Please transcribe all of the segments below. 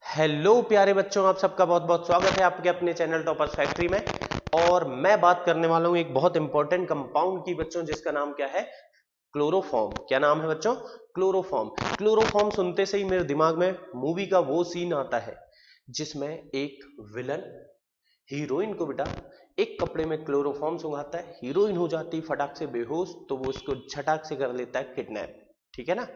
Hello प्यारे बच्चों, आप सबका बहुत बहुत स्वागत है आपके अपने चैनल टॉपर्स फैक्ट्री में। और मैं बात करने वाला हूं एक बहुत इंपॉर्टेंट कंपाउंड की बच्चों, जिसका नाम क्या है? क्लोरोफॉर्म। क्या नाम है बच्चों? क्लोरोफॉर्म। क्लोरोफॉर्म सुनते से ही मेरे दिमाग में मूवी का वो सीन आता है जिसमें एक विलन हीरोइन को बेटा एक कपड़े में क्लोरोफॉर्म सुंघाता है, हीरोइन हो जाती फटाक से बेहोश, तो वो उसको झटाक से कर लेता है किडनैप। ठीक है ना?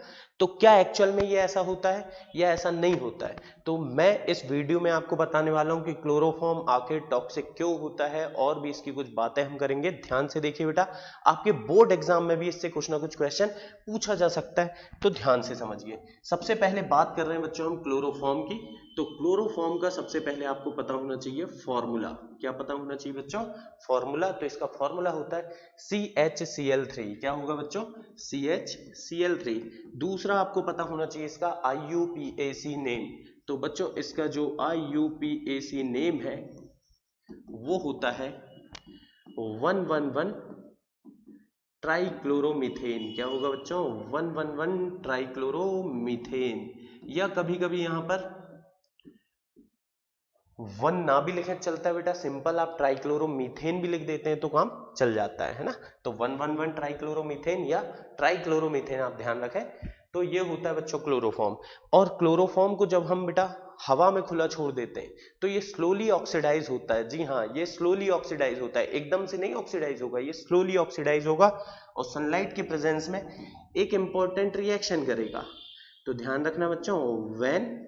तो क्या एक्चुअल में ये ऐसा होता है या ऐसा नहीं होता है? तो मैं इस वीडियो में आपको बताने वाला हूं कि क्लोरोफॉर्म आखिर टॉक्सिक क्यों होता है, और भी इसकी कुछ बातें हम करेंगे। ध्यान से देखिए बेटा, आपके बोर्ड एग्जाम में भी इससे कुछ ना कुछ क्वेश्चन पूछा जा सकता है, तो ध्यान से समझिए। सबसे पहले बात कर रहे हैं बच्चों हम क्लोरोफॉर्म की। तो क्लोरोफॉर्म का सबसे पहले आपको पता होना चाहिए फॉर्मूला। क्या पता होना चाहिए बच्चों? फॉर्मूला। तो इसका फॉर्मूला होता है CHCl3। क्या होगा बच्चों? CHCl3। दूसरा आपको पता होना चाहिए इसका IUPAC नेम। तो बच्चों इसका जो IUPAC नेम है वो होता है 111 ट्राइक्लोरोमीथेन। क्या होगा बच्चों? 111 ट्राइक्लोरोमीथेन। या कभी कभी यहां पर वन ना भी लिखे चलता है बेटा, सिंपल आप ट्राइक्लोरोमीथेन भी लिख देते हैं तो काम चल जाता है ना? तो 111 ट्राइक्लोरोमीथेन या ट्राइक्लोरोमीथेन आप ध्यान रखें। तो ये होता है बच्चों क्लोरोफॉर्म। और क्लोरोफॉर्म को जब हम बेटा हवा में खुला छोड़ देते हैं तो ये स्लोली ऑक्सीडाइज होता है। जी हाँ, ये स्लोली ऑक्सीडाइज होता है, एकदम से नहीं ऑक्सीडाइज होगा, ये स्लोली ऑक्सीडाइज होगा और सनलाइट की प्रेजेंस में एक इंपॉर्टेंट रिएक्शन करेगा। तो ध्यान रखना बच्चों, when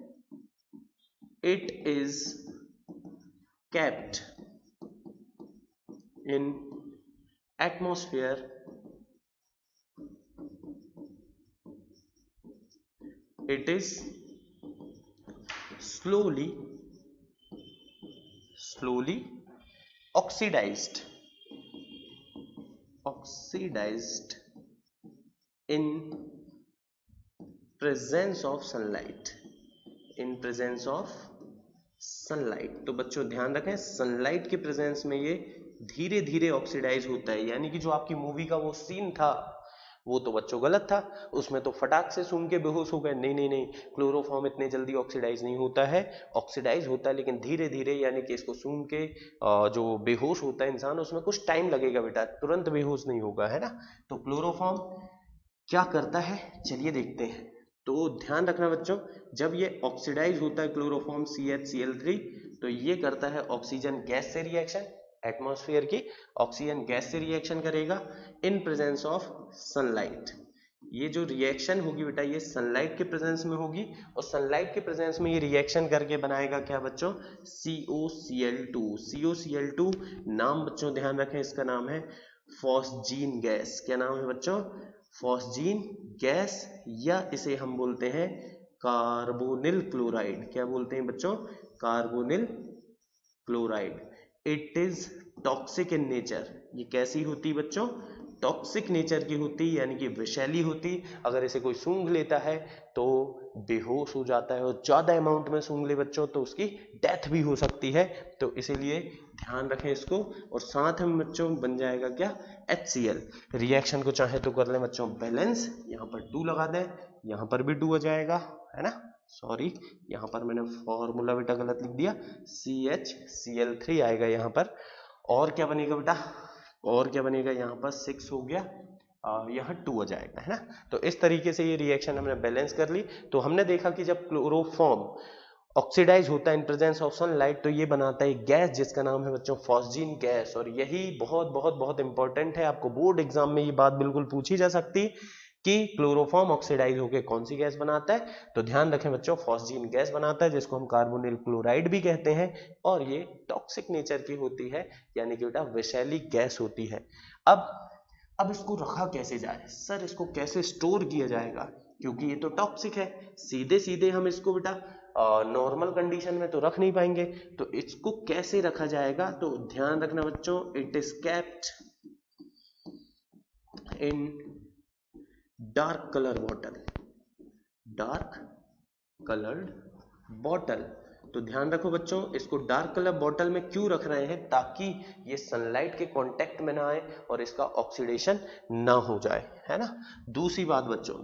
it is kept in atmosphere, it is slowly oxidized in presence of sunlight, तो बच्चों ध्यान रखें, सनलाइट के प्रेजेंस में ये धीरे धीरे ऑक्सीडाइज होता है। यानी कि जो आपकी मूवी का वो सीन था वो तो बच्चों गलत था, उसमें तो फटाक से सूंघ के बेहोश हो गए। नहीं नहीं नहीं, क्लोरोफॉर्म इतने जल्दी ऑक्सीडाइज नहीं होता है, ऑक्सीडाइज होता है लेकिन धीरे धीरे। यानी कि इसको सूंघ के जो बेहोश होता है इंसान, उसमें कुछ टाइम लगेगा बेटा, तुरंत बेहोश नहीं होगा, है ना? तो क्लोरोफॉर्म क्या करता है चलिए देखते हैं। तो ध्यान रखना बच्चों, जब ये ऑक्सीडाइज होता है क्लोरोफॉर्म CHCl3, तो ये करता है ऑक्सीजन गैस से रिएक्शन, एटमॉस्फेयर की ऑक्सीजन गैस से रिएक्शन करेगा इन प्रेजेंस ऑफ सनलाइट। ये जो रिएक्शन होगी बेटा ये सनलाइट के प्रेजेंस में होगी, और सनलाइट के प्रेजेंस में ये रिएक्शन करके बनाएगा क्या बच्चों? COCl2। COCl2 नाम बच्चों ध्यान रखें, इसका नाम है फॉस्जीन गैस। क्या नाम है बच्चों? फॉस्जीन गैस, या इसे हम बोलते हैं कार्बोनिल क्लोराइड। क्या बोलते हैं बच्चों? Carbonyl chloride. It is toxic in nature. ये कैसी होती बच्चों? टॉक्सिक नेचर की होती, यानी कि विषैली होती। अगर इसे कोई सूंघ लेता है तो बेहोश हो जाता है, और ज्यादा अमाउंट में सूंघ ले बच्चों तो उसकी डेथ भी हो सकती है। तो इसीलिए ध्यान रखें इसको। और साथ में बच्चों बन जाएगा क्या? HCl। रिएक्शन को चाहे तो कर ले बच्चों बैलेंस, यहाँ पर 2 लगा दें, यहाँ पर भी 2 हो जाएगा, है ना? सॉरी, यहाँ पर मैंने फॉर्मूला बेटा गलत लिख दिया, CHCl3 आएगा यहाँ पर। और क्या बनेगा बेटा? और क्या बनेगा? यहाँ पर 6 हो गया, यहाँ 2 हो जाएगा, है ना? तो इस तरीके से ये रिएक्शन हमने बैलेंस कर ली। तो हमने देखा कि जब क्लोरोफॉर्म ऑक्सीडाइज होता है इन प्रेजेंस ऑफ सनलाइट तो ये बनाता है गैस जिसका नाम है बच्चों फॉस्जीन गैस। और यही बहुत बहुत बहुत इंपॉर्टेंट है, आपको बोर्ड एग्जाम में ये बात बिल्कुल पूछी जा सकती कि क्लोरोफॉर्म ऑक्सीडाइज होकर कौन सी गैस बनाता है। तो ध्यान रखें बच्चों, फॉस्जीन गैस बनाता है जिसको हम कार्बोनिल क्लोराइड भी कहते हैं, और ये टॉक्सिक नेचर की होती है, यानी कि बेटा विषैली गैस होती है। अब इसको रखा कैसे जाए? सर इसको कैसे स्टोर किया जाएगा, क्योंकि ये तो टॉक्सिक है। सीधे सीधे हम इसको बेटा नॉर्मल कंडीशन में तो रख नहीं पाएंगे, तो इसको कैसे रखा जाएगा? तो ध्यान रखना बच्चों, it is kept in dark colour bottle. Dark coloured bottle. तो ध्यान रखो बच्चों, इसको डार्क कलर बॉटल में क्यों रख रहे हैं? ताकि ये सनलाइट के कांटेक्ट में ना आए और इसका ऑक्सीडेशन ना हो जाए, है ना? दूसरी बात बच्चों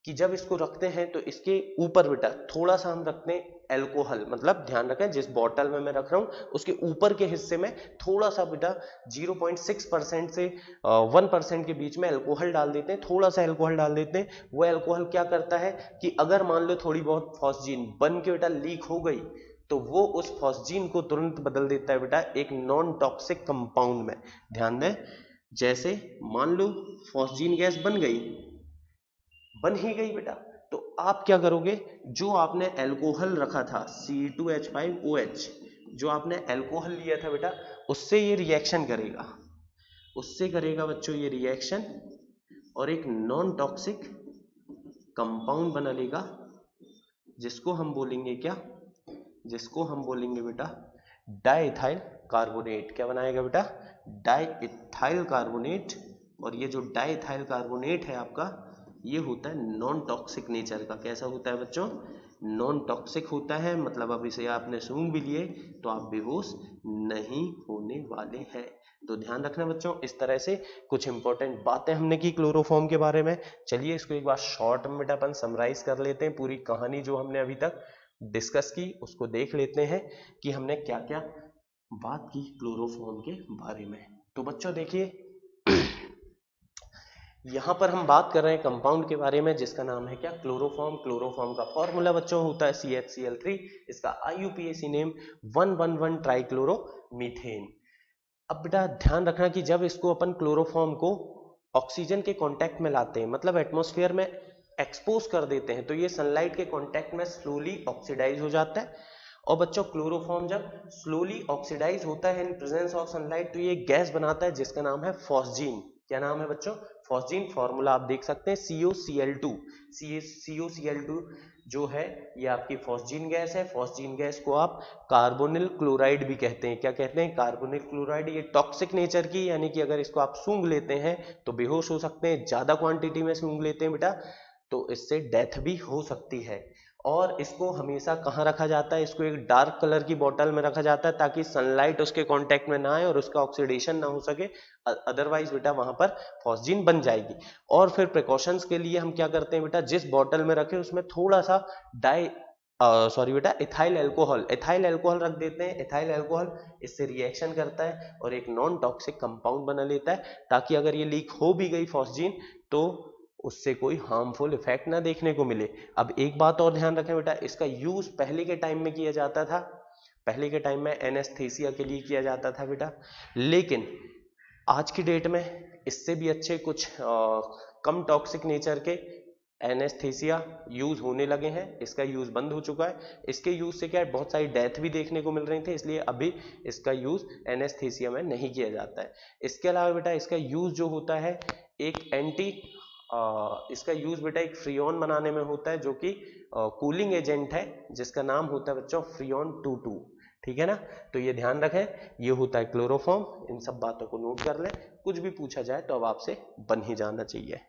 कि जब इसको रखते हैं तो इसके ऊपर बेटा थोड़ा सा हम रखते हैं एल्कोहल, मतलब ध्यान रखें जिस बॉटल में मैं रख रहा हूं उसके ऊपर के हिस्से में थोड़ा सा बेटा 0.6% से 1% के बीच में एल्कोहल डाल देते हैं, थोड़ा सा एल्कोहल डाल देते हैं। वो एल्कोहल क्या करता है कि अगर मान लो थोड़ी बहुत फॉस्जीन बन के बेटा लीक हो गई तो वो उस फॉस्जीन को तुरंत बदल देता है बेटा एक नॉन टॉक्सिक कंपाउंड में। ध्यान दें, जैसे मान लो फॉस्जीन गैस बन ही गई बेटा, तो आप क्या करोगे, जो आपने अल्कोहल रखा था C2H5OH, जो आपने अल्कोहल लिया था बेटा, उससे ये रिएक्शन करेगा, उससे करेगा बच्चों ये रिएक्शन और एक नॉन टॉक्सिक कंपाउंड बना लेगा, जिसको हम बोलेंगे क्या, जिसको हम बोलेंगे बेटा डाइइथाइल कार्बोनेट। क्या बनाएगा बेटा, डाइइथाइल कार्बोनेट। और ये जो डाइइथाइल कार्बोनेट है आपका, ये होता है नॉन टॉक्सिक नेचर का। कैसा होता है बच्चों, नॉन टॉक्सिक होता है, मतलब अब इसे आपने सूंघ भी लिए तो आप बेहोश नहीं होने वाले हैं। तो ध्यान रखना बच्चों, इस तरह से कुछ इंपॉर्टेंट बातें हमने की क्लोरोफॉर्म के बारे में। चलिए इसको एक बार शॉर्ट में बेटा अपन समराइज कर लेते हैं, पूरी कहानी जो हमने अभी तक डिस्कस की उसको देख लेते हैं कि हमने क्या क्या बात की क्लोरोफॉर्म के बारे में। तो बच्चों देखिए यहां पर हम बात कर रहे हैं कंपाउंड के बारे में जिसका नाम है क्या, क्लोरोफॉर्म। क्लोरोफॉर्म का फॉर्मूला बच्चों होता है CHCl3, इसका IUPAC नेम 111 ट्राइक्लोरोमीथेन। अब बेटा ध्यान रखना कि जब इसको अपन क्लोरोफॉर्म को ऑक्सीजन के कांटेक्ट में लाते हैं, मतलब एटमॉस्फेयर में एक्सपोज कर देते हैं, तो ये सनलाइट के कांटेक्ट में स्लोली ऑक्सीडाइज हो जाता है। और बच्चों क्लोरोफॉर्म जब स्लोली ऑक्सीडाइज होता है इन प्रेजेंस ऑफ सनलाइट, तो ये गैस बनाता है जिसका नाम है फॉस्जीन। क्या नाम है बच्चों, फॉस्जीन। फॉर्मूला आप देख सकते हैं COCl2। COCl2 जो है ये आपकी फॉस्जीन गैस है। फॉस्जीन गैस को आप कार्बोनिल क्लोराइड भी कहते हैं। क्या कहते हैं, कार्बोनिल क्लोराइड। ये टॉक्सिक नेचर की, यानी कि अगर इसको आप सूंघ लेते हैं तो बेहोश हो सकते हैं, ज्यादा क्वांटिटी में सूंघ लेते हैं बेटा तो इससे डेथ भी हो सकती है। और इसको हमेशा कहाँ रखा जाता है, इसको एक डार्क कलर की बोतल में रखा जाता है ताकि सनलाइट उसके कांटेक्ट में ना आए और उसका ऑक्सीडेशन ना हो सके, अदरवाइज बेटा वहां पर फॉस्जीन बन जाएगी। और फिर प्रिकॉशंस के लिए हम क्या करते हैं बेटा, जिस बोतल में रखे उसमें थोड़ा सा इथाइल अल्कोहल रख देते हैं। इथाइल अल्कोहल इससे रिएक्शन करता है और एक नॉन टॉक्सिक कंपाउंड बना लेता है, ताकि अगर ये लीक हो भी गई फॉस्जीन तो उससे कोई हार्मफुल इफेक्ट ना देखने को मिले। अब एक बात और ध्यान रखें बेटा, इसका यूज पहले के टाइम में किया जाता था, पहले के टाइम में एनेस्थीसिया के लिए किया जाता था बेटा, लेकिन आज की डेट में इससे भी अच्छे कुछ कम टॉक्सिक नेचर के एनेस्थीसिया यूज होने लगे हैं। इसका यूज बंद हो चुका है। इसके यूज से क्या है, बहुत सारी डेथ भी देखने को मिल रही थी, इसलिए अभी इसका यूज एनेस्थीसिया में नहीं किया जाता है। इसके अलावा बेटा इसका यूज जो होता है एक इसका यूज बेटा एक फ्रीऑन बनाने में होता है, जो कि कूलिंग एजेंट है जिसका नाम होता है बच्चों फ्रीऑन 22। ठीक है ना, तो ये ध्यान रखें, ये होता है क्लोरोफॉर्म। इन सब बातों को नोट कर लें, कुछ भी पूछा जाए तो अब आपसे बन ही जाना चाहिए।